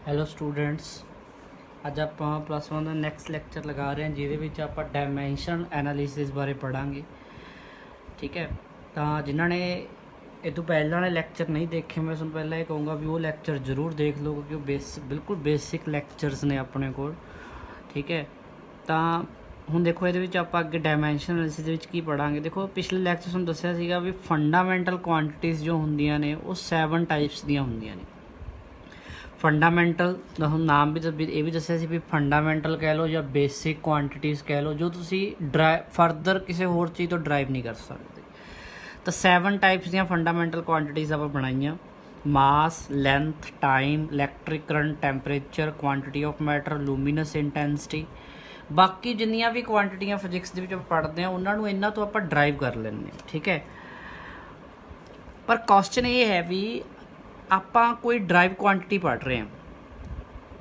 Hello students, ਅੱਜ ਆਪਾਂ plus 1 ਦਾ next lecture ਲਗਾ ਰਹੇ ਹਾਂ ਜਿਹਦੇ ਵਿੱਚ ਆਪਾਂ ਡਾਇਮੈਂਸ਼ਨ ਐਨਾਲਿਸਿਸ ਬਾਰੇ ਪੜ੍ਹਾਂਗੇ। ਠੀਕ ਹੈ, ਤਾਂ ਜਿਨ੍ਹਾਂ ਨੇ ਇਹ ਤੋਂ ਪਹਿਲਾਂ ਵਾਲੇ ਲੈਕਚਰ ਨਹੀਂ ਦੇਖੇ, ਮੈਂ ਤੁਹਾਨੂੰ ਪਹਿਲਾਂ ਇਹ ਕਹੂੰਗਾ ਵੀ ਉਹ ਲੈਕਚਰ ਜ਼ਰੂਰ ਦੇਖ ਲਓ ਕਿਉਂਕਿ ਉਹ ਬਿਲਕੁਲ ਬੇਸਿਕ ਲੈਕਚਰਸ ਨੇ ਆਪਣੇ ਕੋਲ। ਠੀਕ ਹੈ, ਤਾਂ ਹੁਣ ਦੇਖੋ ਇਹਦੇ ਵਿੱਚ ਆਪਾਂ ਅੱਗੇ ਡਾਇਮੈਂਸ਼ਨ ਐਨਾਲਿਸਿਸ ਦੇ ਵਿੱਚ ਕੀ ਪੜ੍ਹਾਂਗੇ। ਦੇਖੋ ਪਿਛਲੇ ਲੈਕਚਰ ਤੁਹਾਨੂੰ ਦੱਸਿਆ ਸੀਗਾ ਵੀ ਫੰਡਾਮੈਂਟਲ ਕੁਆਂਟੀਟੀਜ਼ ਜੋ ਹੁੰਦੀਆਂ ਨੇ ਉਹ 7 ਟਾਈਪਸ ਦੀਆਂ ਹੁੰਦੀਆਂ ਨੇ। ਫੰਡਾਮੈਂਟਲ ਦਾ ਹੁਣ ਨਾਮ ਵੀ ਇਹ ਵੀ ਦੱਸਿਆ ਸੀ ਵੀ ਫੰਡਾਮੈਂਟਲ ਕਹਿ ਲਓ ਜਾਂ ਬੇਸਿਕ ਕੁਆਂਟੀਟੀਜ਼ ਕਹਿ ਲਓ, ਜੋ ਤੁਸੀਂ ਫਰਦਰ ਕਿਸੇ ਹੋਰ ਚੀਜ਼ ਤੋਂ ਡਰਾਈਵ ਨਹੀਂ ਕਰ ਸਕਦੇ। ਤਾਂ 7 ਟਾਈਪਸ ਦੀਆਂ ਫੰਡਾਮੈਂਟਲ ਕੁਆਂਟੀਟੀਜ਼ ਆਪਾਂ ਬਣਾਈਆਂ: mass, length, time, electric current, temperature, quantity of matter, luminous intensity. ਬਾਕੀ ਜਿੰਨੀਆਂ ਵੀ ਕੁਆਂਟੀਟੀਆਂ ਫਿਜ਼ਿਕਸ ਦੇ ਵਿੱਚ ਆਪਾਂ ਪੜ੍ਹਦੇ ਹਾਂ ਉਹਨਾਂ ਨੂੰ ਇਹਨਾਂ ਤੋਂ ਆਪਾਂ ਡਰਾਈਵ ਕਰ ਲੈਂਦੇ ਹਾਂ। ਠੀਕ ਹੈ, ਪਰ ਕੁਐਸਚਨ ਇਹ ਹੈ ਵੀ ਆਪਾਂ ਕੋਈ ਡਰਾਈਵ ਕੁਆਂਟੀਟੀ ਪੜ੍ਹ ਰਹੇ ਹਾਂ,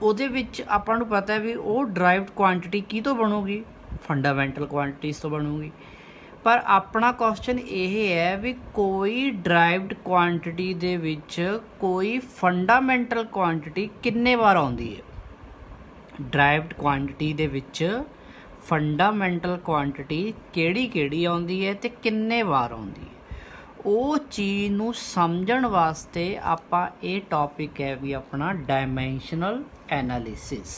ਉਹਦੇ ਵਿੱਚ ਆਪਾਂ ਨੂੰ ਪਤਾ ਵੀ ਉਹ ਡਰਾਈਵਡ ਕੁਆਂਟੀਟੀ ਕੀ ਤੋਂ ਬਣੂਗੀ, ਫੰਡਾਮੈਂਟਲ ਕੁਆਂਟੀਟੀਜ਼ ਤੋਂ ਬਣੂਗੀ। ਪਰ ਆਪਣਾ ਕੁਐਸਚਨ ਇਹ ਹੈ ਵੀ ਕੋਈ ਡਰਾਈਵਡ ਕੁਆਂਟੀਟੀ ਦੇ ਵਿੱਚ ਕੋਈ ਫੰਡਾਮੈਂਟਲ ਕੁਆਂਟੀਟੀ ਕਿੰਨੇ ਵਾਰ ਆਉਂਦੀ ਹੈ। ਡਰਾਈਵਡ ਕੁਆਂਟੀਟੀ ਦੇ ਵਿੱਚ ਫੰਡਾਮੈਂਟਲ ਕੁਆਂਟੀਟੀ ਕਿਹੜੀ ਆਉਂਦੀ ਹੈ ਅਤੇ ਕਿੰਨੇ ਵਾਰ ਆਉਂਦੀ ਹੈ। ਉਹ ਚੀਜ਼ ਨੂੰ ਸਮਝਣ ਵਾਸਤੇ ਆਪਾਂ ਇਹ ਟੌਪਿਕ ਹੈ ਵੀ ਆਪਣਾ ਡਾਇਮੈਂਸ਼ਨਲ ਐਨਾਲਿਸਿਸ।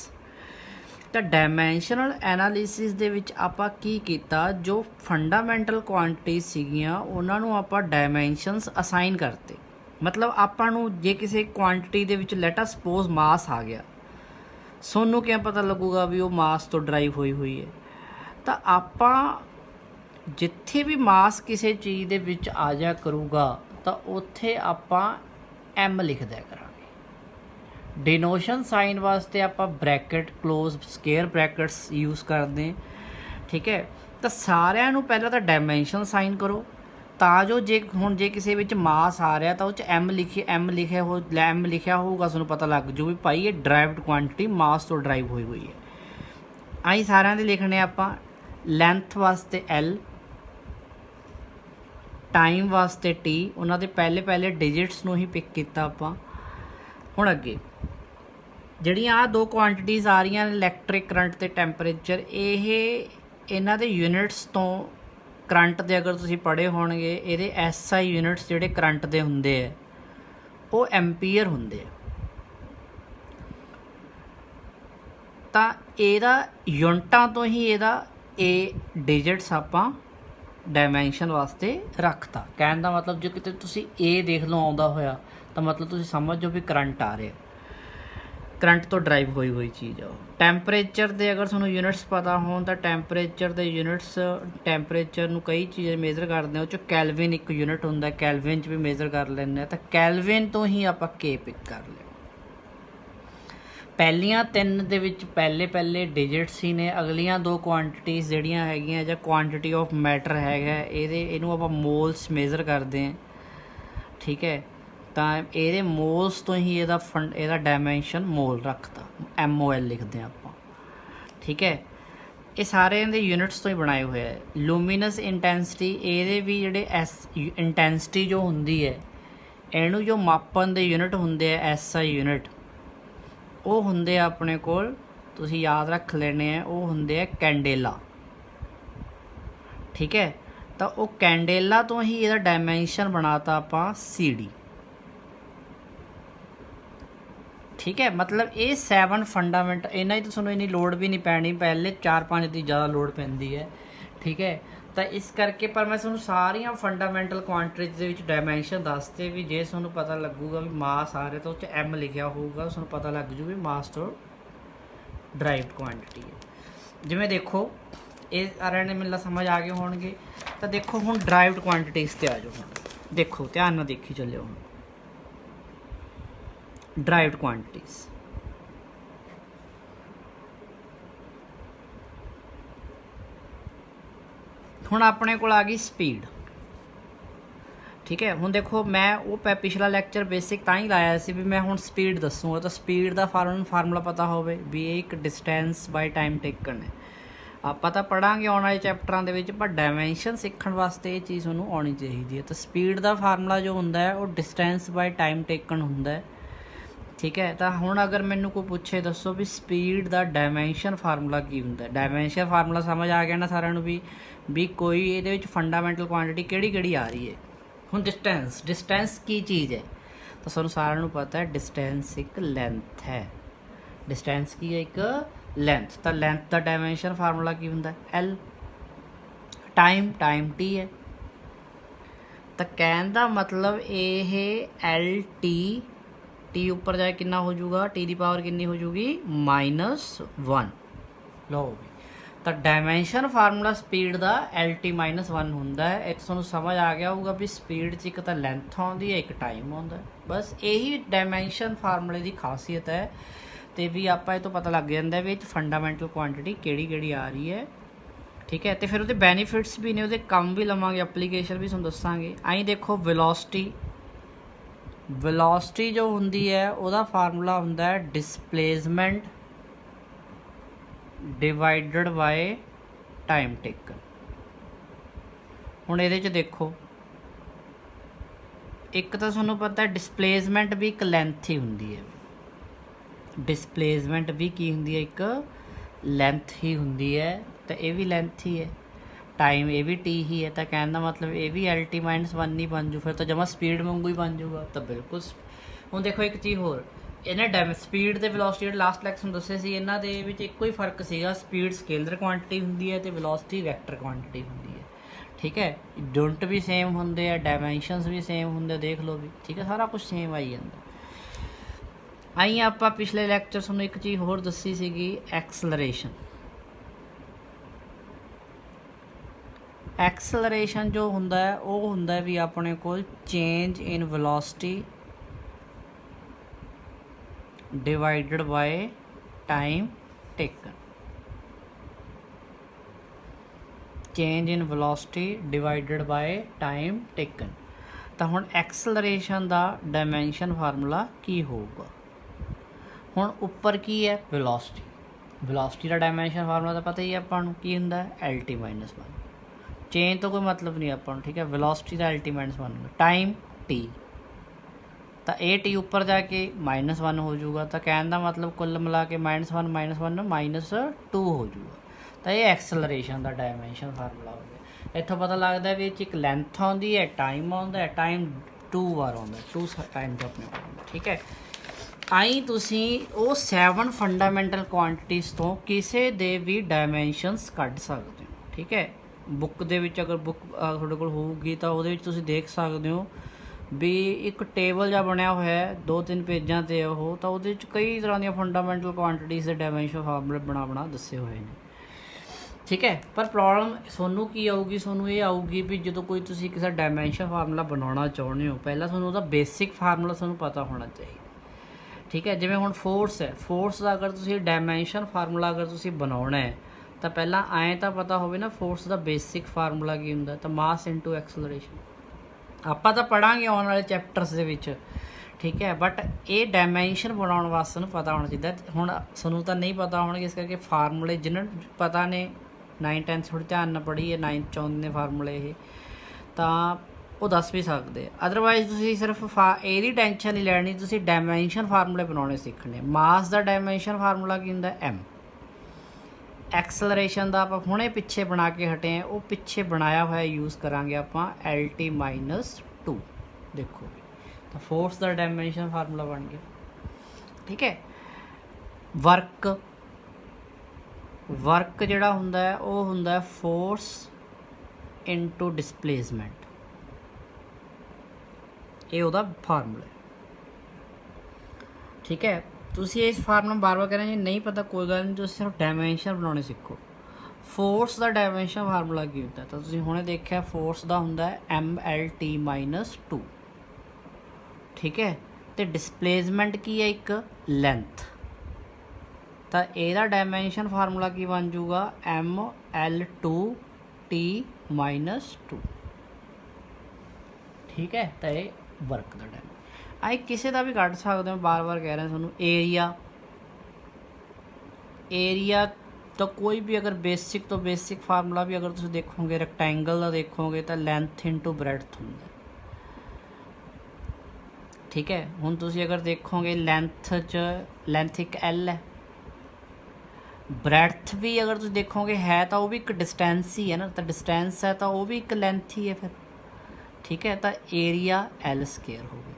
ਤਾਂ ਡਾਇਮੈਂਸ਼ਨਲ ਐਨਾਲਿਸਿਸ ਦੇ ਵਿੱਚ ਆਪਾਂ ਕੀ ਕੀਤਾ, ਜੋ ਫੰਡਾਮੈਂਟਲ ਕੁਆਂਟੀਟੀ ਸੀਗੀਆਂ ਉਹਨਾਂ ਨੂੰ ਆਪਾਂ ਡਾਇਮੈਂਸ਼ਨਸ ਅਸਾਈਨ ਕਰਤੇ। ਮਤਲਬ ਆਪਾਂ ਨੂੰ ਜੇ ਕਿਸੇ ਕੁਆਂਟੀਟੀ ਦੇ ਵਿੱਚ ਲੈਟ ਅਸ ਸਪੋਜ਼ ਮਾਸ ਆ ਗਿਆ, ਤੁਹਾਨੂੰ ਕਿਵੇਂ ਪਤਾ ਲੱਗੂਗਾ ਵੀ ਉਹ ਮਾਸ ਤੋਂ ਡਰਾਈਵ ਹੋਈ ਹੈ। ਤਾਂ ਆਪਾਂ ਜਿੱਥੇ ਵੀ ਮਾਸ ਕਿਸੇ ਚੀਜ਼ ਦੇ ਵਿੱਚ ਆ ਜਾ ਕਰੂਗਾ ਤਾਂ ਉੱਥੇ ਆਪਾਂ ਐਮ ਲਿਖ ਦਿਆ ਕਰਾਂਗੇ। ਡਿਨੋਸ਼ਨ ਸਾਈਨ ਵਾਸਤੇ ਆਪਾਂ bracket, close, square brackets use ਕਰਦੇ। ਠੀਕ ਹੈ, ਤਾਂ ਸਾਰਿਆਂ ਨੂੰ ਪਹਿਲਾਂ ਤਾਂ ਡਾਇਮੈਂਸ਼ਨ ਸਾਈਨ ਕਰੋ ਤਾਂ ਜੋ ਜੇ ਕਿਸੇ ਵਿੱਚ ਮਾਸ ਆ ਰਿਹਾ ਤਾਂ ਉਹ 'ਚ ਐਮ ਲਿਖਿਆ ਹੋਊਗਾ, ਤੁਹਾਨੂੰ ਪਤਾ ਲੱਗ ਜੂ ਵੀ ਭਾਈ ਇਹ ਡਰਾਈਵਡ ਕੁਆਂਟੀਟੀ ਮਾਸ ਤੋਂ ਡਰਾਈਵ ਹੋਈ ਹੈ। ਆਹੀ ਸਾਰਿਆਂ ਦੇ ਲਿਖਣੇ ਆਪਾਂ। ਲੈਂਥ ਵਾਸਤੇ ਐਲ, ਟਾਈਮ ਵਾਸਤੇ ਟੀ, ਉਹਨਾਂ ਦੇ ਪਹਿਲੇ ਡਿਜਿਟਸ ਨੂੰ ਹੀ ਪਿਕ ਕੀਤਾ ਆਪਾਂ। ਹੁਣ ਅੱਗੇ ਜਿਹੜੀਆਂ ਆਹ ਦੋ ਕੁਆਂਟੀਟੀਜ਼ ਆ ਰਹੀਆਂ ਨੇ, ਇਲੈਕਟ੍ਰਿਕ ਕਰੰਟ ਅਤੇ ਟੈਂਪਰੇਚਰ, ਇਹਨਾਂ ਦੇ ਯੂਨਿਟਸ ਤੋਂ ਕਰੰਟ ਦੇ ਅਗਰ ਤੁਸੀਂ ਪੜ੍ਹੇ ਹੋਣਗੇ, ਇਹਦੇ SI ਯੂਨਿਟਸ ਜਿਹੜੇ ਕਰੰਟ ਦੇ ਹੁੰਦੇ ਆ ਉਹ ਐਂਪੀਅਰ ਹੁੰਦੇ ਆ। ਤਾਂ ਇਹਦਾ ਯੂਨਿਟਾਂ ਤੋਂ ਹੀ ਇਹਦਾ ਡਿਜਿਟਸ ਆਪਾਂ ਡਾਇਮੈਂਸ਼ਨ ਵਾਸਤੇ ਰੱਖਤਾ। ਕਹਿਣ ਦਾ ਮਤਲਬ ਜੇ ਕਿਤੇ ਤੁਸੀਂ ਦੇਖ ਲਓ ਆਉਂਦਾ ਹੋਇਆ ਤਾਂ ਮਤਲਬ ਤੁਸੀਂ ਸਮਝ ਜਾਓ ਵੀ ਕਰੰਟ ਆ ਰਿਹਾ, ਕਰੰਟ ਤੋਂ ਡਰਾਈਵ ਹੋਈ ਚੀਜ਼ ਆ ਉਹ। ਟੈਂਪਰੇਚਰ ਦੇ ਅਗਰ ਤੁਹਾਨੂੰ ਯੂਨਿਟਸ ਪਤਾ ਹੋਣ ਤਾਂ ਟੈਂਪਰੇਚਰ ਦੇ ਯੂਨਿਟਸ, ਟੈਂਪਰੇਚਰ ਨੂੰ ਕਈ ਚੀਜ਼ਾਂ ਮੇਜ਼ਰ ਕਰਦੇ, ਉਹ 'ਚ ਕੈਲਵਿਨ ਇੱਕ ਯੂਨਿਟ ਹੁੰਦਾ, ਕੈਲਵਿਨ 'ਚ ਵੀ ਮੇਜ਼ਰ ਕਰ ਲੈਂਦੇ ਹਾਂ। ਤਾਂ ਕੈਲਵਿਨ ਤੋਂ ਹੀ ਆਪਾਂ K ਪਿਕ ਕਰ ਲਿਆ। ਪਹਿਲੀਆਂ 3 ਦੇ ਵਿੱਚ ਪਹਿਲੇ ਡਿਜਿਟਸ ਹੀ ਨੇ। ਅਗਲੀਆਂ 2 ਕੁਆਂਟੀਟੀਜ਼ ਜਿਹੜੀਆਂ ਹੈਗੀਆਂ ਜਾਂ ਕੁਆਂਟੀਟੀ ਆਫ ਮੈਟਰ ਹੈਗਾ, ਇਹਨੂੰ ਆਪਾਂ ਮੋਲਸ ਮੇਜ਼ਰ ਕਰਦੇ ਹਾਂ। ਠੀਕ ਹੈ, ਤਾਂ ਇਹਦੇ ਮੋਲਸ ਤੋਂ ਹੀ ਇਹਦਾ ਡਾਇਮੈਂਸ਼ਨ ਮੋਲ ਰੱਖਤਾ, MOL ਲਿਖਦੇ ਹਾਂ ਆਪਾਂ। ਠੀਕ ਹੈ, ਇਹ ਸਾਰਿਆਂ ਦੇ ਯੂਨਿਟਸ ਤੋਂ ਹੀ ਬਣਾਏ ਹੋਏ ਹੈ। ਲੂਮੀਨਸ ਇੰਟੈਂਸਿਟੀ, ਇਹਦੇ ਵੀ ਜਿਹੜੇ ਇੰਟੈਂਸਿਟੀ ਜੋ ਹੁੰਦੀ ਹੈ, ਇਹਨੂੰ ਜੋ ਮਾਪਣ ਦੇ ਯੂਨਿਟ ਹੁੰਦੇ ਆ SI ਯੂਨਿਟ, ਉਹ ਹੁੰਦੇ ਆ ਆਪਣੇ ਕੋਲ, ਤੁਸੀਂ ਯਾਦ ਰੱਖ ਲੈਣੇ ਆ, ਉਹ ਹੁੰਦੇ ਆ ਕੈਂਡੇਲਾ। ਠੀਕ ਹੈ, ਤਾਂ ਉਹ ਕੈਂਡੇਲਾ ਤੋਂ ਹੀ ਇਹਦਾ ਡਾਇਮੈਂਸ਼ਨ ਬਣਾਤਾ ਆਪਾਂ CD। ਠੀਕ ਹੈ, ਮਤਲਬ ਇਹ 7 ਫੰਡਾਮੈਂਟਲ, ਇਹਨਾਂ 'ਚ ਤੁਹਾਨੂੰ ਇੰਨੀ ਲੋੜ ਵੀ ਨਹੀਂ ਪੈਣੀ, ਪਹਿਲੇ 4-5 ਦੀ ਜ਼ਿਆਦਾ ਲੋੜ ਪੈਂਦੀ ਹੈ। ਠੀਕ ਹੈ, ਤਾਂ ਇਸ ਕਰਕੇ ਪਰ ਮੈਂ ਤੁਹਾਨੂੰ ਸਾਰੀਆਂ ਫੰਡਾਮੈਂਟਲ ਕੁਆਂਟੀਟੀਜ਼ ਦੇ ਵਿੱਚ ਡਾਇਮੈਂਸ਼ਨ ਦੱਸਦੇ ਵੀ ਜੇ ਤੁਹਾਨੂੰ ਪਤਾ ਲੱਗੂਗਾ ਵੀ ਮਾਸ ਆ ਰਿਹਾ ਤਾਂ ਉਹ 'ਚ M ਲਿਖਿਆ ਹੋਊਗਾ, ਤੁਹਾਨੂੰ ਪਤਾ ਲੱਗ ਜੂ ਵੀ ਮਾਸ ਤੋਂ ਡਰਾਈਵਡ ਕੁਆਂਟੀਟੀ ਹੈ। ਜਿਵੇਂ ਦੇਖੋ ਇਹ ਸਾਰਿਆਂ ਨੇ ਮੈਨੂੰ ਸਮਝ ਆ ਗਏ ਹੋਣਗੇ। ਤਾਂ ਦੇਖੋ ਹੁਣ ਡਰਾਈਵਡ ਕੁਆਂਟੀਟੀਜ਼ 'ਤੇ ਆ ਜਾਓ। ਹੁਣ ਦੇਖੋ, ਧਿਆਨ ਨਾਲ ਦੇਖੀ ਚੱਲਿਓ। ਹੁਣ ਡਰਾਈਵਡ ਕੁਆਂਟੀਟੀਜ਼, ਹੁਣ ਆਪਣੇ ਕੋਲ ਆ ਗਈ ਸਪੀਡ। ਠੀਕ ਹੈ, ਹੁਣ ਦੇਖੋ ਮੈਂ ਉਹ ਪਿਛਲਾ ਲੈਕਚਰ ਬੇਸਿਕ ਤਾਂ ਹੀ ਲਾਇਆ ਸੀ ਵੀ ਮੈਂ ਹੁਣ ਸਪੀਡ ਦੱਸੂਗਾ, ਤਾਂ ਸਪੀਡ ਦਾ ਫਾਰਮੂਲਾ ਪਤਾ ਹੋਵੇ ਵੀ ਇਹ ਇੱਕ ਡਿਸਟੈਂਸ ਬਾਈ ਟਾਈਮ ਟੇਕਨ ਹੈ। ਆਪਾਂ ਤਾਂ ਪੜ੍ਹਾਂਗੇ ਆਉਣ ਵਾਲੇ ਚੈਪਟਰਾਂ ਦੇ ਵਿੱਚ, ਪਰ ਡਾਇਮੈਂਸ਼ਨ ਸਿੱਖਣ ਵਾਸਤੇ ਇਹ ਚੀਜ਼ ਤੁਹਾਨੂੰ ਆਉਣੀ ਚਾਹੀਦੀ ਹੈ। ਤਾਂ ਸਪੀਡ ਦਾ ਫਾਰਮੂਲਾ ਜੋ ਹੁੰਦਾ ਹੈ ਉਹ ਡਿਸਟੈਂਸ ਬਾਈ ਟਾਈਮ ਟੇਕਨ ਹੁੰਦਾ ਹੈ। ठीक है। तो हुण अगर मैनू कोई पूछे दसो भी स्पीड का डायमेंशन फार्मूला की हुंदा, डायमेंशन फार्मूला समझ आ गया ना सारिਆਂ ਨੂੰ भी कोई ये फंडामेंटल क्वांटिटी किहड़ी आ रही है। हुण डिस्टेंस, डिस्टेंस की चीज़ है तो सानू सारिਆਂ ਨੂੰ पता है डिस्टेंस एक लेंथ है, डिस्टेंस की है एक लेंथ। तो लेंथ का डायमेंशन फार्मूला की हुंदा L, टाइम, टाइम T है। तो कहने का मतलब ये एल टी उपर जाए कितना हो जाऊगा, टी की पावर कितनी हो जाऊगी -1। लो भी तो डायमेंशन फार्मूला स्पीड का LT-1 होंदा है। इत्थे तुहानूं समझ आ गया होगा भी स्पीड च एक तो लेंथ आउंदी है, एक टाइम आउंदा है। बस यही डायमेंशन फार्मूले की खासियत है। तो भी आपां इह तों पता लग जाता है भी फंडामेंटल क्वांटिटी किहड़ी आ रही है। ठीक है। तो फिर वो बेनीफिट्स भी ने, वो काम भी लवांगे, एप्लीकेशन भी तुहानूं दसांगे। आई देखो वेलोसिटी, वेलोसिटी जो होंदी है उसका फार्मूला होंदा है displacement divided by time taken. हुण इहदे च देखो एक तो तुहानूं पता है डिसप्लेसमेंट भी एक लेंथ ही होंदी है, डिसप्लेसमेंट भी की होंदी है एक लेंथ ही होंदी है। तो ये भी लेंथ ही है, टाइम ये भी टी ही है। तो कहने का मतलब ये भी LT-1 ही बन जू, फिर तो जमा स्पीड वांगू ही बन जूगा। तो बिल्कुल हुण देखो एक चीज़ होर, इन्हें स्पीड ते वेलोसिटी लास्ट लैक्शन दसे सी, इन्हां दे विच इक्को ही फर्क सीगा, स्पीड स्केलर क्वांटिटी हुंदी है तो वेलोसिटी वैक्टर क्वांटिटी हुंदी है। ठीक है। यूनिट भी सेम होंदे आ, डायमेंशनस भी सेम होंदे, देख लो भी। ठीक है, सारा कुछ सेम आई जांदा। आई आपां पिछले लैक्चर तुहानूं एक चीज़ होर दसी सीगी, एक्सलरेशन। एक्सलरेशन जो होंदा है वो होंदा है भी अपने को change in velocity divided by time taken, change in velocity divided by time taken. तो हुण एक्सलरेशन का डायमेंशन फार्मूला की होगा, हुण उपर की है वेलोसिटी, वेलोसिटी का डायमेंशन फार्मूला तो पता ही आपां नूं की हुंदा है LT-1। चेंज तो कोई मतलब नहीं आपां नूं। ठीक है। वेलोसिटी का LT-1, टाइम T, तो ये टी उपर जाके -1 हो जाऊगा। तो कहने का मतलब कुल मिला के -1 -2 हो जाऊगा। तो ये एक्सलरेशन का डायमेंशन फार्मूला हो गया। इत्थों पता लगता है भी एक लेंथ आती है, टाइम आता है, टाइम 2 बार आता, 2 टाइम अपने को। ठीक है। आई तुसी वो 7 फंडामेंटल क्वांटिटीज़ तो किसी दे भी डायमेंशनस कढ़ सकते हो। ठीक है। बुक दे विच अगर बुक तुहाडे कोल होऊगी तो उहदे विच तुसी देख सकते हो भी एक टेबल जा बनया होया है 2-3 पेजां ते ओह, तो उहदे विच कई तरह दी फंडामेंटल क्वांटिटीज़ दे डायमेंशन फार्मूले बना दसे हुए हैं। ठीक है। पर प्रॉब्लम सोनू की आऊगी, सोनू ये आऊगी भी जो कोई तुसी किसी डायमेंशन फार्मूला बनाना चाहते हो, पहला सोनू उहदा बेसिक फार्मूला सोनू पता होना चाहिए। ठीक है। जिवें हुण फोर्स है, फोर्स का अगर तुसी डायमेंशन फार्मूला अगर तुसी बनाउणा है तो पहला ऐ तो पता होवे ना फोर्स का बेसिक फार्मूला की हुंदा, तो मास इंटू एक्सलरेशन। आपां तो पढ़ांगे आने वाले चैप्टर्स दे विच। ठीक है। बट ये डायमेंशन बनाने वास्ते नूं पता होना चाहिए। हुण सोनू तो नहीं पता होणगे, इस करके फार्मूले जिन्हें पता ने 9-10 थोड़ी ध्यान नाल पढ़ी है, 9th च आउंदे ने फार्मूले ये, तो वो दस भी सकते। अदरवाइज तुसी सिर्फ यही टेंशन नहीं लैनी, तुसी डायमेंशन फार्मूले बनाने सीखने। मास का डायमेंशन फार्मूला की हुंदा M, एक्सलरेशन का आप हुणे पिछे बना के हटे हैं, वो पिछे बनाया हुआ यूज़ करांगे आपां LT-2। देखो तो फोर्स का डायमेंशन फार्मूला बन गया। ठीक है। वर्क, वर्क जिहड़ा हुंदा है वो हुंदा है फोर्स इंटू डिसप्लेसमेंट, ये उहदा फार्मूला। ठीक है। तुसी इस फार्मूला बार बार करें नहीं पता कोई गल नहीं, तुसी सिर्फ डायमेंशन बनाने सीखो। फोर्स का डायमेंशन फार्मूला की होता है, तो तुसी हुणे देखिया फोर्स का हुंदा है MLT-2। ठीक है। तो डिसप्लेसमेंट की है एक लेंथ, तो यदा डायमेंशन फार्मूला की बन जूगा ML2T-2। ठीक है। तो ये वर्क का डायमेंशन आई किसी का भी कढ़ सकते हो, बार बार कह रहे हैं थोनू। एरिया, एरिया तो कोई भी अगर बेसिक तो बेसिक फार्मूला भी अगर तुम देखोगे रेक्टेंगल का देखोगे तो लेंथ इंटू ब्रेडथ होंगे। ठीक है। हुण तुसीं अगर देखोगे लेंथ च लेंथ एक एल है, ब्रैथ भी अगर तुसीं देखोगे है तो वो भी एक डिस्टेंस ही है ना, तो डिस्टेंस है तो वो भी एक लेंथ ही है फिर, ठीक है। तो एरिया एल स्केयर हो गया।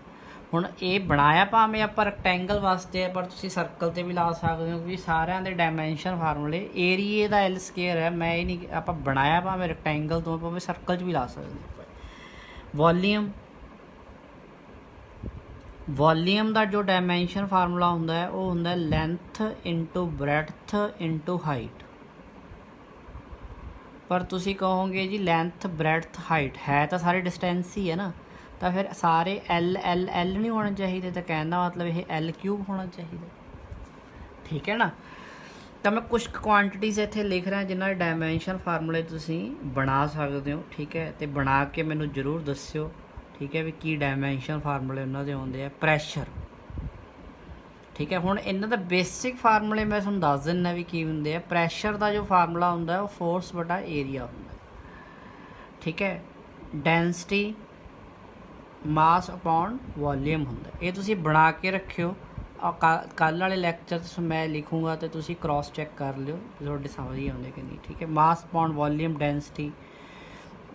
ਹੁਣ ਇਹ ਬਣਾਇਆ ਭਾਵੇਂ ਆਪਾਂ ਰੈਕਟੈਂਗਲ ਵਾਸਤੇ ਹੈ, ਪਰ ਤੁਸੀਂ ਸਰਕਲ 'ਤੇ ਵੀ ਲਾ ਸਕਦੇ ਹੋ, ਕਿਉਂਕਿ ਸਾਰਿਆਂ ਦੇ ਡਾਇਮੈਂਸ਼ਨ ਫਾਰਮੂਲੇ ਏਰੀਏ ਦਾ ਐਲ ਸਕੇਅਰ ਹੈ। ਮੈਂ ਇਹ ਨਹੀਂ ਆਪਾਂ ਬਣਾਇਆ ਭਾਵੇਂ ਰੈਕਟੈਂਗਲ ਤੋਂ, ਭਾਵੇਂ ਸਰਕਲ 'ਚ ਵੀ ਲਾ ਸਕਦੇ ਹੋ। ਵੋਲੀਅਮ ਦਾ ਜੋ ਡਾਇਮੈਂਸ਼ਨ ਫਾਰਮੂਲਾ ਹੁੰਦਾ ਹੈ ਉਹ ਹੁੰਦਾ length into breadth into height. ਪਰ ਤੁਸੀਂ ਕਹੋਗੇ ਜੀ ਲੈਂਥ ਬ੍ਰੈਡਥ ਹਾਈਟ ਹੈ ਤਾਂ ਸਾਰੇ ਡਿਸਟੈਂਸ ਹੀ ਹੈ ਨਾ, ਤਾਂ ਫਿਰ ਸਾਰੇ ਐਲ ਐਲ ਐਲ ਨਹੀਂ ਹੋਣੇ ਚਾਹੀਦੇ, ਤਾਂ ਕਹਿਣ ਦਾ ਮਤਲਬ ਇਹ ਐਲ ਕਿਊਬ ਹੋਣਾ ਚਾਹੀਦਾ, ਠੀਕ ਹੈ ਨਾ। ਤਾਂ ਮੈਂ ਕੁਛ ਕੁਆਂਟੀਟੀਜ਼ ਇੱਥੇ ਲਿਖ ਰਿਹਾ ਜਿਨ੍ਹਾਂ ਦੇ ਡਾਇਮੈਂਸ਼ਨ ਫਾਰਮੂਲੇ ਤੁਸੀਂ ਬਣਾ ਸਕਦੇ ਹੋ, ਠੀਕ ਹੈ। ਅਤੇ ਬਣਾ ਕੇ ਮੈਨੂੰ ਜ਼ਰੂਰ ਦੱਸਿਓ, ਠੀਕ ਹੈ, ਵੀ ਕੀ ਡਾਇਮੈਂਸ਼ਨ ਫਾਰਮੂਲੇ ਉਹਨਾਂ ਦੇ ਆਉਂਦੇ ਆ। ਪ੍ਰੈਸ਼ਰ, ਠੀਕ ਹੈ। ਹੁਣ ਇਹਨਾਂ ਦਾ ਬੇਸਿਕ ਫਾਰਮੂਲੇ ਮੈਂ ਤੁਹਾਨੂੰ ਦੱਸ ਦਿੰਦਾ ਵੀ ਕੀ ਹੁੰਦੇ ਆ। ਪ੍ਰੈਸ਼ਰ ਦਾ ਜੋ ਫਾਰਮੂਲਾ ਹੁੰਦਾ ਉਹ ਫੋਰਸ ਬਟਾ ਏਰੀਆ ਹੁੰਦਾ, ਠੀਕ ਹੈ। ਡੈਂਸਿਟੀ ਮਾਸ ਅਪੋਨ ਵੋਲੀਅਮ ਹੁੰਦਾ। ਇਹ ਤੁਸੀਂ ਬਣਾ ਕੇ ਰੱਖਿਓ, ਕੱਲ੍ਹ ਵਾਲੇ ਲੈਕਚਰ 'ਚ ਮੈਂ ਲਿਖੂੰਗਾ ਅਤੇ ਤੁਸੀਂ ਕ੍ਰੋਸ ਚੈੱਕ ਕਰ ਲਿਓ ਤੁਹਾਡੇ ਸਮਝ ਹੀ ਆਉਂਦੇ ਕਿ ਨਹੀਂ, ਠੀਕ ਹੈ। ਮਾਸ ਅਪੋਨ ਵੋਲੀਅਮ ਡੈਂਸਿਟੀ,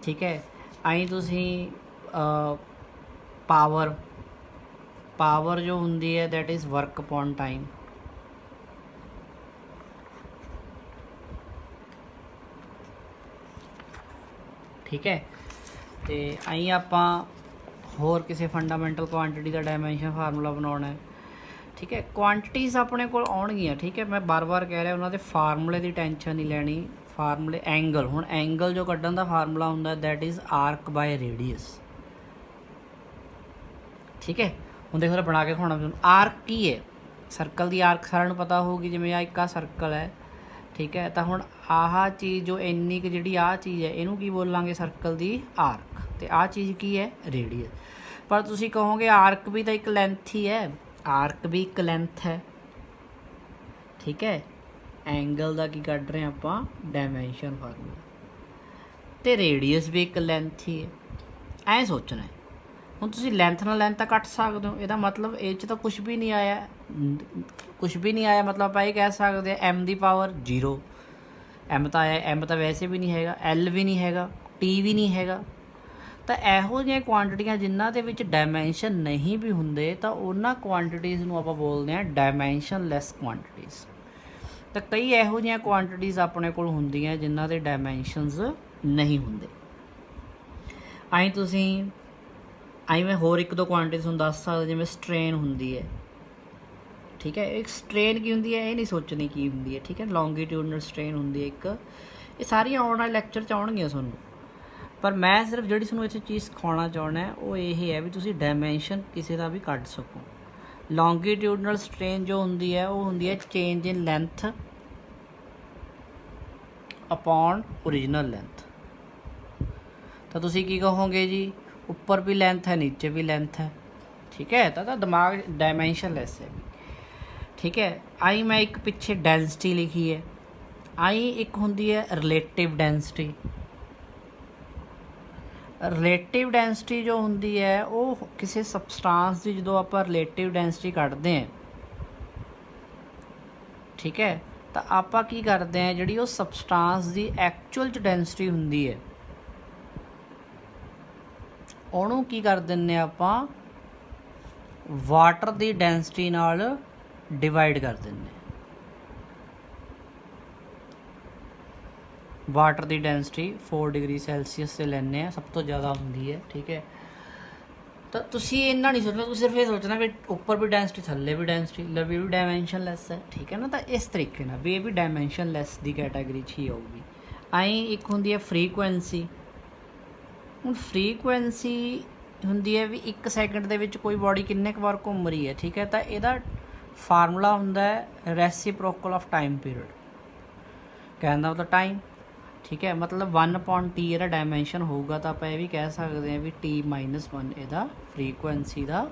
ਠੀਕ ਹੈ। ਆਈ ਤੁਸੀਂ ਪਾਵਰ ਜੋ ਹੁੰਦੀ ਹੈ that is work upon time, ਠੀਕ ਹੈ। ਅਤੇ ਆਈ ਆਪਾਂ ਹੋਰ ਕਿਸੇ ਫੰਡਾਮੈਂਟਲ ਕੁਆਂਟਿਟੀ ਦਾ ਡਾਇਮੈਂਸ਼ਨ ਫਾਰਮੂਲਾ ਬਣਾਉਣਾ ਹੈ, ਠੀਕ ਹੈ। ਕੁਆਂਟੀਟੀਜ਼ ਆਪਣੇ ਕੋਲ ਆਉਣਗੀਆਂ, ਠੀਕ ਹੈ। ਮੈਂ ਬਾਰ-ਬਾਰ ਕਹਿ ਰਿਹਾ ਉਹਨਾਂ ਦੇ ਫਾਰਮੂਲੇ ਦੀ ਟੈਨਸ਼ਨ ਨਹੀਂ ਲੈਣੀ। ਫਾਰਮੂਲੇ ਐਂਗਲ, ਹੁਣ ਐਂਗਲ ਜੋ ਕੱਢਣ ਦਾ ਫਾਰਮੂਲਾ ਹੁੰਦਾ that is arc by radius, ਠੀਕ ਹੈ। ਹੁਣ ਦੇਖੋ ਬਣਾ ਕੇ ਦਿਖਾਉਣਾ ਤੁਹਾਨੂੰ। ਆਰਕ ਕੀ ਹੈ? ਸਰਕਲ ਦੀ ਆਰਕ ਸਾਰਿਆਂ ਨੂੰ ਪਤਾ ਹੋਊਗੀ, ਜਿਵੇਂ ਆਹ ਇੱਕ ਆਹ ਸਰਕਲ ਹੈ, ਠੀਕ ਹੈ। ਤਾਂ ਹੁਣ ਆਹ ਚੀਜ਼ ਜੋ ਇੰਨੀ ਕੁ ਜਿਹੜੀ ਆਹ ਚੀਜ਼ ਹੈ ਇਹਨੂੰ ਕੀ ਬੋਲਾਂਗੇ? ਸਰਕਲ ਦੀ ਆਰਕ। ਅਤੇ ਆਹ ਚੀਜ਼ ਕੀ ਹੈ? ਰੇਡੀਅਸ। ਪਰ ਤੁਸੀਂ ਕਹੋਗੇ ਆਰਕ ਵੀ ਤਾਂ ਇੱਕ ਲੈਂਥ ਹੀ ਹੈ, ਆਰਕ ਵੀ ਇੱਕ ਲੈਂਥ ਹੈ, ਠੀਕ ਹੈ। ਐਂਗਲ ਦਾ ਕੀ ਕੱਢ ਰਹੇ ਆਪਾਂ? Dimension formula. ਅਤੇ ਰੇਡੀਅਸ ਵੀ ਇੱਕ ਲੈਂਥ ਹੀ ਹੈ। ਐਂ ਸੋਚਣਾ ਹੈ। ਹੁਣ ਤੁਸੀਂ ਲੈਂਥ ਨਾਲ ਲੈਂਥ ਤਾਂ ਕੱਟ ਸਕਦੇ ਹੋ, ਇਹਦਾ ਮਤਲਬ ਇਹ 'ਚ ਤਾਂ ਕੁਛ ਵੀ ਨਹੀਂ ਆਇਆ, ਕੁਛ ਵੀ ਨਹੀਂ ਆਇਆ। ਮਤਲਬ ਆਪਾਂ ਇਹ ਕਹਿ ਸਕਦੇ ਹਾਂ ਐਮ ਦੀ ਪਾਵਰ 0, ਐਮ ਤਾਂ ਆਇਆ, ਐਮ ਤਾਂ ਵੈਸੇ ਵੀ ਨਹੀਂ ਹੈਗਾ, ਐਲ ਵੀ ਨਹੀਂ ਹੈਗਾ, ਟੀ ਵੀ ਨਹੀਂ ਹੈਗਾ। ਤਾਂ ਇਹੋ ਜਿਹੀਆਂ ਕੁਆਂਟੀਟੀਆਂ ਜਿਨ੍ਹਾਂ ਦੇ ਵਿੱਚ ਡਾਇਮੈਂਸ਼ਨ ਨਹੀਂ ਵੀ ਹੁੰਦੇ ਤਾਂ ਉਹਨਾਂ ਕੁਆਂਟੀਟੀਜ਼ ਨੂੰ ਆਪਾਂ ਬੋਲਦੇ ਹਾਂ ਡਾਇਮੈਂਸ਼ਨ ਲੈਸ ਕੁਆਂਟੀਟੀਜ਼। ਤਾਂ ਕਈ ਇਹੋ ਜਿਹੀਆਂ ਕੁਆਂਟੀਟੀਜ਼ ਆਪਣੇ ਕੋਲ ਹੁੰਦੀਆਂ ਜਿਨ੍ਹਾਂ ਦੇ ਡਾਇਮੈਂਸ਼ਨਸ ਨਹੀਂ ਹੁੰਦੇ। ਮੈਂ ਹੋਰ ਇੱਕ ਦੋ ਕੁਆਂਟੀਟੀਜ਼ ਤੁਹਾਨੂੰ ਦੱਸ ਸਕਦਾ, ਜਿਵੇਂ ਸਟ੍ਰੇਨ ਹੁੰਦੀ ਹੈ, ਠੀਕ ਹੈ। ਇੱਕ ਸਟ੍ਰੇਨ ਕੀ ਹੁੰਦੀ ਹੈ ਇਹ ਨਹੀਂ ਸੋਚਣੀ ਕੀ ਹੁੰਦੀ ਹੈ, ਠੀਕ ਹੈ। ਲੌਂਗੀਟਿਊਡਨਲ ਸਟ੍ਰੇਨ ਹੁੰਦੀ ਹੈ ਇੱਕ। ਇਹ ਸਾਰੀਆਂ ਆਉਣ ਵਾਲੇ ਲੈਕਚਰ 'ਚ ਆਉਣਗੀਆਂ ਤੁਹਾਨੂੰ, ਪਰ ਮੈਂ ਸਿਰਫ ਜਿਹੜੀ ਤੁਹਾਨੂੰ ਇੱਥੇ ਚੀਜ਼ ਸਿਖਾਉਣਾ ਚਾਹੁੰਦਾ ਉਹ ਇਹ ਹੈ ਵੀ ਤੁਸੀਂ ਡਾਇਮੈਂਸ਼ਨ ਕਿਸੇ ਦਾ ਵੀ ਕੱਢ ਸਕੋ। ਲੌਂਗੀਟਿਊਡਨਲ ਸਟ੍ਰੇਨ ਜੋ ਹੁੰਦੀ ਹੈ ਉਹ ਹੁੰਦੀ ਹੈ ਚੇਂਜ ਇਨ ਲੈਂਥ ਅਪੋਨ ਓਰੀਜਨਲ ਲੈਂਥ। ਤਾਂ ਤੁਸੀਂ ਕੀ ਕਹੋਗੇ ਜੀ? ਉੱਪਰ ਵੀ ਲੈਂਥ ਹੈ, ਨੀਚੇ ਵੀ ਲੈਂਥ ਹੈ, ਠੀਕ ਹੈ। ਤਾਂ ਦਿਮਾਗ ਡਾਇਮੈਂਸ਼ਨ ਲੈਸ ਹੈ, ਠੀਕ ਹੈ। ਆਈ ਮੈਂ ਇੱਕ ਪਿੱਛੇ ਡੈਂਸਿਟੀ ਲਿਖੀ ਹੈ। ਆਈ ਇੱਕ ਹੁੰਦੀ ਹੈ ਰਿਲੇਟਿਵ ਡੈਂਸਿਟੀ। ਰਿਲੇਟਿਵ ਡੈਂਸਿਟੀ ਜੋ ਹੁੰਦੀ ਹੈ ਉਹ ਕਿਸੇ ਸਬਸਟਾਂਸ ਦੀ ਜਦੋਂ ਆਪਾਂ ਰਿਲੇਟਿਵ ਡੈਂਸਿਟੀ ਕੱਢਦੇ ਹਾਂ, ਠੀਕ ਹੈ, ਤਾਂ ਆਪਾਂ ਕੀ ਕਰਦੇ ਹਾਂ ਜਿਹੜੀ ਉਹ ਸਬਸਟਾਂਸ ਦੀ ਐਕਚੁਅਲ 'ਚ ਡੈਂਸਿਟੀ ਹੁੰਦੀ ਹੈ ਉਹਨੂੰ ਕੀ ਕਰ ਦਿੰਦੇ ਹਾਂ ਆਪਾਂ? ਵਾਟਰ ਦੀ ਡੈਂਸਿਟੀ ਨਾਲ ਡਿਵਾਈਡ ਕਰ ਦਿੰਦੇ ਹਾਂ। ਵਾਟਰ ਦੀ ਡੈਂਸਿਟੀ 4 ਡਿਗਰੀ ਸੈਲਸੀਅਸ 'ਤੇ ਲੈਂਦੇ ਹਾਂ, ਸਭ ਤੋਂ ਜ਼ਿਆਦਾ ਹੁੰਦੀ ਹੈ, ਠੀਕ ਹੈ। ਤਾਂ ਤੁਸੀਂ ਇੰਨਾ ਨਹੀਂ ਸੋਚਣਾ, ਤੁਸੀਂ ਸਿਰਫ ਇਹ ਸੋਚਣਾ ਵੀ ਉੱਪਰ ਵੀ ਡੈਂਸਿਟੀ ਥੱਲੇ ਵੀ ਡੈਂਸਿਟੀ, ਵੀ ਡਾਇਮੈਂਸ਼ਨ ਲੈਸ ਹੈ, ਠੀਕ ਹੈ ਨਾ। ਤਾਂ ਇਸ ਤਰੀਕੇ ਨਾਲ ਵੀ ਇਹ ਵੀ ਡਾਇਮੈਂਸ਼ਨ ਲੈਸ ਦੀ ਕੈਟਾਗਰੀ 'ਚ ਹੀ ਆਊਗੀ। ਇੱਕ ਹੁੰਦੀ ਹੈ ਫਰੀਕੁਐਂਸੀ। ਹੁਣ ਫਰੀਕੁਐਂਸੀ ਹੁੰਦੀ ਹੈ ਵੀ 1 ਸੈਕਿੰਡ ਦੇ ਵਿੱਚ ਕੋਈ ਬੋਡੀ ਕਿੰਨੇ ਕੁ ਵਾਰ ਘੁੰਮ ਰਹੀ ਹੈ, ਠੀਕ ਹੈ। ਤਾਂ ਇਹਦਾ ਫਾਰਮੂਲਾ ਹੁੰਦਾ ਹੈ ਰੈਸੀਪ੍ਰੋਕਲ ਆਫ ਟਾਈਮ ਪੀਰੀਅਡ, ਕਹਿਣ ਦਾ ਮਤਲਬ ਟਾਈਮ, ਠੀਕ ਹੈ। ਮਤਲਬ 1/t ਇਹਦਾ ਡਾਇਮੈਂਸ਼ਨ ਹੋਊਗਾ, ਤਾਂ ਆਪਾਂ ਇਹ ਵੀ ਕਹਿ ਸਕਦੇ ਹਾਂ ਵੀ t-1 ਇਹਦਾ ਫਰੀਕੁਐਂਸੀ ਦਾ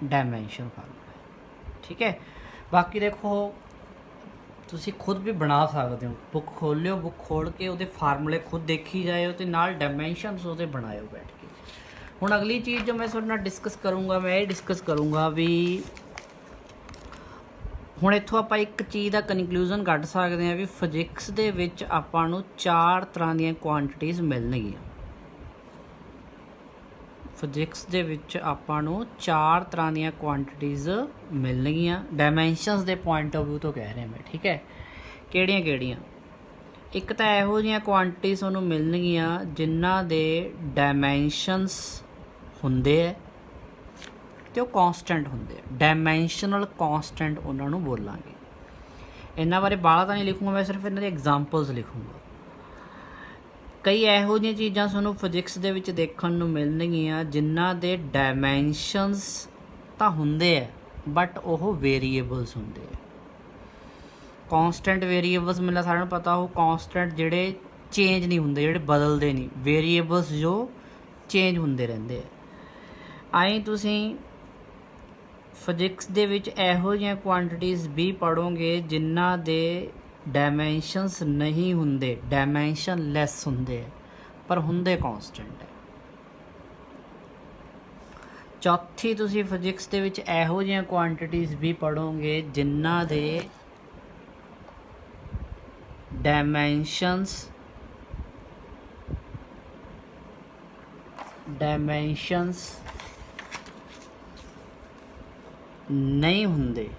ਡਾਇਮੈਂਸ਼ਨ ਫਾਰਮੂਲਾ, ਠੀਕ ਹੈ। ਬਾਕੀ ਦੇਖੋ ਤੁਸੀਂ ਖੁਦ ਵੀ ਬਣਾ ਸਕਦੇ ਹੋ, ਬੁੱਕ ਖੋਲ੍ਹਿਓ, ਬੁੱਕ ਖੋਲ੍ਹ ਕੇ ਉਹਦੇ ਫਾਰਮੂਲੇ ਖੁਦ ਦੇਖੀ ਜਾਇਓ ਅਤੇ ਨਾਲ ਡਾਇਮੈਂਸ਼ਨਸ ਉਹਦੇ ਬਣਾਇਓ ਬੈਠ ਕੇ। ਹੁਣ ਅਗਲੀ ਚੀਜ਼ ਜੋ ਮੈਂ ਤੁਹਾਡੇ ਨਾਲ ਡਿਸਕਸ ਕਰੂੰਗਾ, ਮੈਂ ਇਹ ਡਿਸਕਸ ਕਰੂੰਗਾ ਵੀ ਹੁਣ ਇੱਥੋਂ ਆਪਾਂ ਇੱਕ ਚੀਜ਼ ਦਾ ਕਨਕਲੂਜਨ ਕੱਢ ਸਕਦੇ ਹਾਂ ਵੀ ਫਿਜ਼ਿਕਸ ਦੇ ਵਿੱਚ ਆਪਾਂ ਨੂੰ 4 ਤਰ੍ਹਾਂ ਦੀਆਂ ਕੁਆਂਟੀਟੀਜ਼ ਮਿਲਣਗੀਆਂ। ਫਿਜ਼ਿਕਸ ਦੇ ਵਿੱਚ ਆਪਾਂ ਨੂੰ 4 ਤਰ੍ਹਾਂ ਦੀਆਂ ਕੁਆਂਟੀਟੀਜ਼ ਮਿਲਣਗੀਆਂ, ਡਾਇਮੈਂਸ਼ਨਸ ਦੇ ਪੁਆਇੰਟ ਆਫ ਵਿਊ ਤੋਂ ਕਹਿ ਰਿਹਾ ਮੈਂ, ਠੀਕ ਹੈ। ਕਿਹੜੀਆਂ ਕਿਹੜੀਆਂ? ਇੱਕ ਤਾਂ ਇਹੋ ਜਿਹੀਆਂ ਕੁਆਂਟੀਟੀਜ਼ ਤੁਹਾਨੂੰ ਮਿਲਣਗੀਆਂ ਜਿਨ੍ਹਾਂ ਦੇ ਡਾਇਮੈਂਸ਼ਨਸ ਹੁੰਦੇ ਹੈ ਤੇ ਉਹ ਕਾਂਸਟੈਂਟ ਹੁੰਦੇ ਆ, ਡਾਇਮੈਂਸ਼ਨਲ ਕਾਂਸਟੈਂਟ ਉਹਨਾਂ ਨੂੰ ਬੋਲਾਂਗੇ। ਇਹਨਾਂ ਬਾਰੇ ਬਾਹਲਾ ਤਾਂ ਨਹੀਂ ਲਿਖੂੰਗਾ ਮੈਂ, ਸਿਰਫ ਇਹਨਾਂ ਦੀ ਐਗਜ਼ਾਮਪਲਸ ਲਿਖੂੰਗਾ। ਕਈ ਇਹੋ ਜਿਹੀਆਂ ਚੀਜ਼ਾਂ ਤੁਹਾਨੂੰ ਫਿਜ਼ਿਕਸ ਦੇ ਵਿੱਚ ਦੇਖਣ ਨੂੰ ਮਿਲਣਗੀਆਂ ਜਿਨ੍ਹਾਂ ਦੇ ਡਾਇਮੈਂਸ਼ਨਸ ਤਾਂ ਹੁੰਦੇ ਆ ਬਟ ਉਹ ਵੇਰੀਏਬਲਸ ਹੁੰਦੇ ਆ। ਕਾਂਸਟੈਂਟ ਵੇਰੀਏਬਲਸ ਮੈਨੂੰ ਸਾਰਿਆਂ ਨੂੰ ਪਤਾ, ਉਹ ਕਾਂਸਟੈਂਟ ਜਿਹੜੇ ਚੇਂਜ ਨਹੀਂ ਹੁੰਦੇ, ਜਿਹੜੇ ਬਦਲਦੇ ਨਹੀਂ, ਵੇਰੀਏਬਲਸ ਜੋ ਚੇਂਜ ਹੁੰਦੇ ਰਹਿੰਦੇ ਆ। ਆਈ ਤੁਸੀਂ ਫਿਜ਼ਿਕਸ ਦੇ ਵਿੱਚ ਇਹੋ ਜਿਹੀਆਂ ਕੁਆਂਟੀਟੀਜ਼ ਵੀ ਪੜ੍ਹੋਗੇ ਜਿਨ੍ਹਾਂ ਦੇ ਡਾਇਮੈਂਸ਼ਨਸ ਨਹੀਂ ਹੁੰਦੇ, ਡਾਇਮੈਂਸ਼ਨ ਲੈਸ ਹੁੰਦੇ ਹੈ ਪਰ ਹੁੰਦੇ ਕਾਂਸਟੈਂਟ ਹੈ। ਚੌਥੀ, ਤੁਸੀਂ ਫਿਜ਼ਿਕਸ ਦੇ ਵਿੱਚ ਇਹੋ ਜਿਹੀਆਂ ਕੁਆਂਟੀਟੀਜ਼ ਵੀ ਪੜ੍ਹੋਗੇ ਜਿਨ੍ਹਾਂ ਦੇ ਡਾਇਮੈਂਸ਼ਨਸ ਨਹੀਂ ਹੁੰਦੇ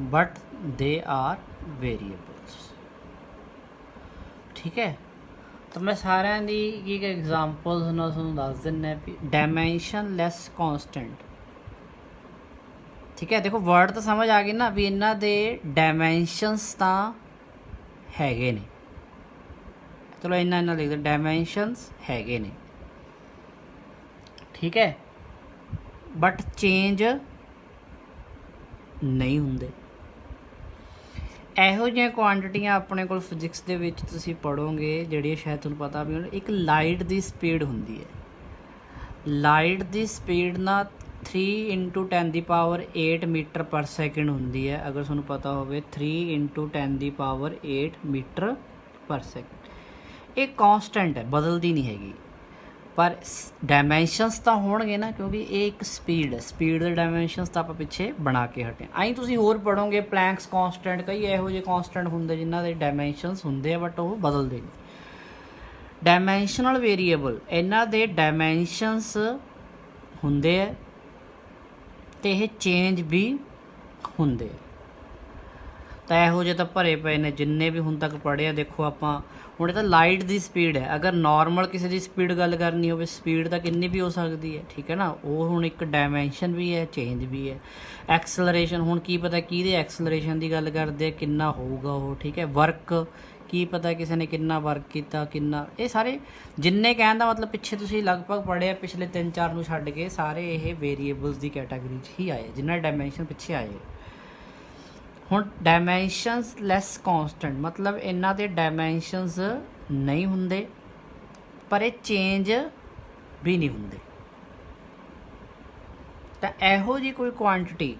ਬਟ ਦੇ ਆਰ ਵੇਰੀਏਬਲਸ, ਠੀਕ ਹੈ। ਤਾਂ ਮੈਂ ਸਾਰਿਆਂ ਦੀ ਇੱਕ ਐਗਜ਼ਾਮਪਲ ਤੁਹਾਨੂੰ ਦੱਸ ਦਿੰਦਾ ਵੀ ਡਾਇਮੈਂਸ਼ਨ ਲੈਸ ਕਾਂਸਟੈਂਟ, ਠੀਕ ਹੈ। ਦੇਖੋ ਵਰਡ ਤਾਂ ਸਮਝ ਆ ਗਈ ਨਾ ਵੀ ਇਹਨਾਂ ਦੇ ਡਾਇਮੈਂਸ਼ਨਸ ਤਾਂ ਹੈਗੇ ਨੇ, ਚਲੋ ਇੰਨਾ ਲਿਖਦੇ, ਡਾਇਮੈਂਸ਼ਨਸ ਹੈਗੇ ਨੇ, ਠੀਕ ਹੈ, ਬਟ ਚੇਂਜ ਨਹੀਂ ਹੁੰਦੇ। ਇਹੋ ਜਿਹੀਆਂ ਕੁਆਂਟੀਟੀਆਂ ਆਪਣੇ ਕੋਲ ਫਿਜ਼ਿਕਸ ਦੇ ਵਿੱਚ ਤੁਸੀਂ ਪੜ੍ਹੋਗੇ ਜਿਹੜੀਆਂ ਸ਼ਾਇਦ ਤੁਹਾਨੂੰ ਪਤਾ ਵੀ, ਇੱਕ ਲਾਈਟ ਦੀ ਸਪੀਡ ਹੁੰਦੀ ਹੈ। ਲਾਈਟ ਦੀ ਸਪੀਡ ਨਾ 3 × 10⁸ ਮੀਟਰ ਪਰ ਸੈਕਿੰਡ ਹੁੰਦੀ ਹੈ, ਅਗਰ ਤੁਹਾਨੂੰ ਪਤਾ ਹੋਵੇ 3 × 10⁸ ਮੀਟਰ ਪਰ ਸੈਕਿੰਡ। ਇਹ ਕਾਂਸਟੈਂਟ ਹੈ, ਬਦਲਦੀ ਨਹੀਂ ਹੈਗੀ, ਪਰ ਡਾਇਮੈਂਸ਼ਨਸ ਤਾਂ ਹੋਣਗੇ ਨਾ, ਕਿਉਂਕਿ ਇਹ ਇੱਕ ਸਪੀਡ ਹੈ, ਸਪੀਡ ਦੇ ਡਾਇਮੈਂਸ਼ਨਸ ਤਾਂ ਆਪਾਂ ਪਿੱਛੇ ਬਣਾ ਕੇ ਹਟੇ। ਆਈ ਤੁਸੀਂ ਹੋਰ ਪੜ੍ਹੋਗੇ ਪਲੈਂਕਸ ਕਾਂਸਟੈਂਟ, ਕਈ ਇਹੋ ਜਿਹੇ ਕਾਂਸਟੈਂਟ ਹੁੰਦੇ ਜਿਨ੍ਹਾਂ ਦੇ ਡਾਇਮੈਂਸ਼ਨਸ ਹੁੰਦੇ ਆ ਬਟ ਉਹ ਬਦਲਦੇ ਨਹੀਂ। ਡਾਇਮੈਂਸ਼ਨਲ ਵੇਰੀਏਬਲ, ਇਹਨਾਂ ਦੇ ਡਾਇਮੈਂਸ਼ਨਸ ਹੁੰਦੇ ਹੈ ਅਤੇ ਇਹ ਚੇਂਜ ਵੀ ਹੁੰਦੇ ਆ। ਤਾਂ ਇਹੋ ਜਿਹੇ ਤਾਂ ਭਰੇ ਪਏ ਨੇ ਜਿੰਨੇ ਵੀ ਹੁਣ ਤੱਕ ਪੜ੍ਹੇ ਆ। ਦੇਖੋ ਆਪਾਂ ਹੁਣ ਇਹ ਤਾਂ ਲਾਈਟ ਦੀ ਸਪੀਡ ਹੈ, ਅਗਰ ਨੋਰਮਲ ਕਿਸੇ ਦੀ ਸਪੀਡ ਗੱਲ ਕਰਨੀ ਹੋਵੇ, ਸਪੀਡ ਤਾਂ ਕਿੰਨੀ ਵੀ ਹੋ ਸਕਦੀ ਹੈ, ਠੀਕ ਹੈ ਨਾ। ਉਹ ਹੁਣ ਇੱਕ ਡਾਇਮੈਂਸ਼ਨ ਵੀ ਹੈ, ਚੇਂਜ ਵੀ ਹੈ। ਐਕਸਲਰੇਸ਼ਨ, ਹੁਣ ਕੀ ਪਤਾ ਕਿਹਦੇ ਐਕਸਲਰੇਸ਼ਨ ਦੀ ਗੱਲ ਕਰਦੇ ਆ, ਕਿੰਨਾ ਹੋਊਗਾ ਉਹ, ਠੀਕ ਹੈ। ਵਰਕ, ਕੀ ਪਤਾ ਕਿਸੇ ਨੇ ਕਿੰਨਾ ਵਰਕ ਕੀਤਾ, ਕਿੰਨਾ, ਇਹ ਸਾਰੇ ਜਿੰਨੇ ਕਹਿਣ ਦਾ ਮਤਲਬ ਪਿੱਛੇ ਤੁਸੀਂ ਲਗਭਗ ਪੜ੍ਹੇ ਆ ਪਿਛਲੇ 3-4 ਨੂੰ ਛੱਡ ਕੇ, ਸਾਰੇ ਇਹ ਵੇਰੀਏਬਲਸ ਦੀ ਕੈਟਾਗਰੀ 'ਚ ਹੀ ਆਏ ਜਿਨ੍ਹਾਂ ਦੇ ਡਾਇਮੈਂਸ਼ਨ ਪਿੱਛੇ ਆਏ। ਹੁਣ ਡਾਇਮੈਂਸ਼ਨਸ ਲੈਸ ਕਾਂਸਟੈਂਟ ਮਤਲਬ ਇਹਨਾਂ ਦੇ ਡਾਇਮੈਂਸ਼ਨਸ ਨਹੀਂ ਹੁੰਦੇ ਪਰ ਇਹ ਚੇਂਜ ਵੀ ਨਹੀਂ ਹੁੰਦੇ। ਤਾਂ ਇਹੋ ਜਿਹੀ ਕੋਈ ਕੁਆਂਟੀਟੀ,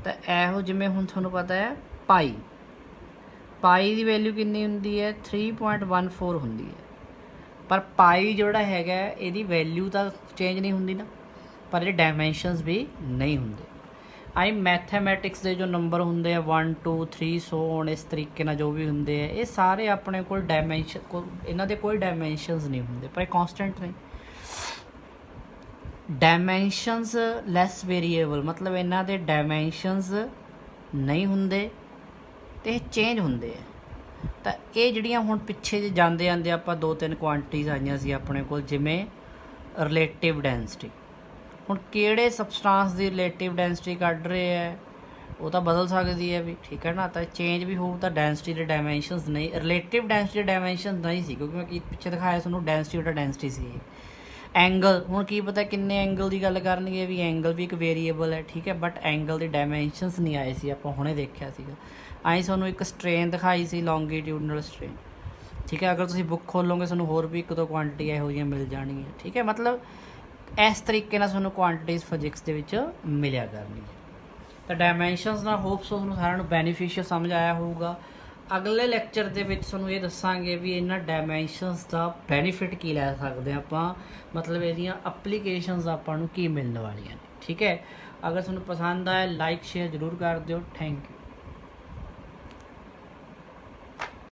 ਤਾਂ ਇਹੋ ਜਿਵੇਂ ਹੁਣ ਤੁਹਾਨੂੰ ਪਤਾ ਹੈ ਪਾਈ ਦੀ ਵੈਲਿਊ ਕਿੰਨੀ ਹੁੰਦੀ ਹੈ, 3.14 ਹੁੰਦੀ ਹੈ, ਪਰ ਪਾਈ ਜਿਹੜਾ ਹੈਗਾ ਇਹਦੀ ਵੈਲਿਊ ਤਾਂ ਚੇਂਜ ਨਹੀਂ ਹੁੰਦੀ ਨਾ, ਪਰ ਇਹ ਡਾਇਮੈਂਸ਼ਨਸ ਵੀ ਨਹੀਂ ਹੁੰਦੇ। ਆਈ ਮੈਥਮੈਟਿਕਸ ਦੇ ਜੋ ਨੰਬਰ ਹੁੰਦੇ ਆ 1 2 3 ਸੋ ਹੁਣ ਇਸ ਤਰੀਕੇ ਨਾਲ ਜੋ ਵੀ ਹੁੰਦੇ ਆ, ਇਹ ਸਾਰੇ ਆਪਣੇ ਕੋਲ ਇਹਨਾਂ ਦੇ ਕੋਈ ਡਾਇਮੈਂਸ਼ਨਸ ਨਹੀਂ ਹੁੰਦੇ ਪਰ ਇਹ ਕਾਂਸਟੈਂਟ ਨੇ। ਡਾਇਮੈਂਸ਼ਨਸ ਲੈਸ ਵੇਰੀਏਬਲ ਮਤਲਬ ਇਹਨਾਂ ਦੇ ਡਾਇਮੈਂਸ਼ਨਸ ਨਹੀਂ ਹੁੰਦੇ ਅਤੇ ਇਹ ਚੇਂਜ ਹੁੰਦੇ ਆ। ਤਾਂ ਇਹ ਜਿਹੜੀਆਂ ਹੁਣ ਪਿੱਛੇ ਜੇ ਜਾਂਦੇ ਆਪਾਂ 2-3 ਕੁਆਂਟੀਟੀਜ਼ ਆਈਆਂ ਸੀ ਆਪਣੇ ਕੋਲ, ਜਿਵੇਂ ਰਿਲੇਟਿਵ ਡੈਂਸਿਟੀ। ਹੁਣ ਕਿਹੜੇ ਸਬਸਟਾਂਸ ਦੀ ਰਿਲੇਟਿਵ ਡੈਂਸਿਟੀ ਕੱਢ ਰਹੇ ਹੈ, ਉਹ ਤਾਂ ਬਦਲ ਸਕਦੀ ਹੈ ਵੀ, ਠੀਕ ਹੈ ਨਾ। ਤਾਂ ਚੇਂਜ ਵੀ ਹੋਊ ਤਾਂ ਡੈਂਸਿਟੀ ਦੇ ਡਾਇਮੈਂਸ਼ਨਸ ਨਹੀਂ, ਰਿਲੇਟਿਵ ਡੈਂਸਿਟੀ ਦੇ ਡਾਇਮੈਂਸ਼ਨ ਨਹੀਂ ਸੀ, ਕਿਉਂਕਿ ਮੈਂ ਪਿੱਛੇ ਦਿਖਾਇਆ ਤੁਹਾਨੂੰ ਡੈਂਸਿਟੀ ਸੀ। ਐਂਗਲ, ਹੁਣ ਕੀ ਪਤਾ ਕਿੰਨੇ ਐਂਗਲ ਦੀ ਗੱਲ ਕਰਨਗੇ, ਵੀ ਐਂਗਲ ਵੀ ਇੱਕ ਵੇਰੀਏਬਲ ਹੈ, ਠੀਕ ਹੈ, ਬਟ ਐਂਗਲ ਦੇ ਡਾਇਮੈਂਸ਼ਨਸ ਨਹੀਂ ਆਏ ਸੀ, ਆਪਾਂ ਹੁਣੇ ਦੇਖਿਆ ਸੀਗਾ। ਆਈ ਤੁਹਾਨੂੰ ਇੱਕ ਸਟ੍ਰੇਨ ਦਿਖਾਈ ਸੀ, ਲੌਂਗੀਟਿਊਡਨਲ ਸਟ੍ਰੇਨ, ਠੀਕ ਹੈ। ਅਗਰ ਤੁਸੀਂ ਬੁੱਕ ਖੋਲੋਗੇ ਤੁਹਾਨੂੰ ਹੋਰ ਵੀ 1-2 ਕੁਆਂਟੀਟੀ ਇਹੋ ਜਿਹੀਆਂ ਮਿਲ ਜਾਣਗੀਆਂ, ਠੀਕ ਹੈ। ਮਤਲਬ ਇਸ ਤਰੀਕੇ ਨਾਲ ਤੁਹਾਨੂੰ ਕੁਆਂਟੀਟੀਜ਼ ਫਿਜ਼ਿਕਸ ਦੇ ਵਿੱਚ ਮਿਲਿਆ ਕਰਨਗੀਆਂ। ਤਾਂ ਡਾਇਮੈਂਸ਼ਨਸ ਨਾਲ ਹੋਪਸ ਤੁਹਾਨੂੰ ਸਾਰਿਆਂ ਨੂੰ ਬੈਨੀਫੀਸ਼ੀਅਲ ਸਮਝ ਆਇਆ ਹੋਊਗਾ। ਅਗਲੇ ਲੈਕਚਰ ਦੇ ਵਿੱਚ ਤੁਹਾਨੂੰ ਇਹ ਦੱਸਾਂਗੇ ਵੀ ਇਹਨਾਂ ਡਾਇਮੈਂਸ਼ਨਸ ਦਾ ਬੈਨੀਫਿਟ ਕੀ ਲੈ ਸਕਦੇ ਆਪਾਂ, ਮਤਲਬ ਇਹਦੀਆਂ ਐਪਲੀਕੇਸ਼ਨਸ ਆਪਾਂ ਨੂੰ ਕੀ ਮਿਲਣ ਵਾਲੀਆਂ ਨੇ। ਠੀਕ ਹੈ, ਅਗਰ ਤੁਹਾਨੂੰ ਪਸੰਦ ਆਇਆ ਲਾਈਕ ਸ਼ੇਅਰ ਜ਼ਰੂਰ ਕਰ ਦਿਓ। Thank you.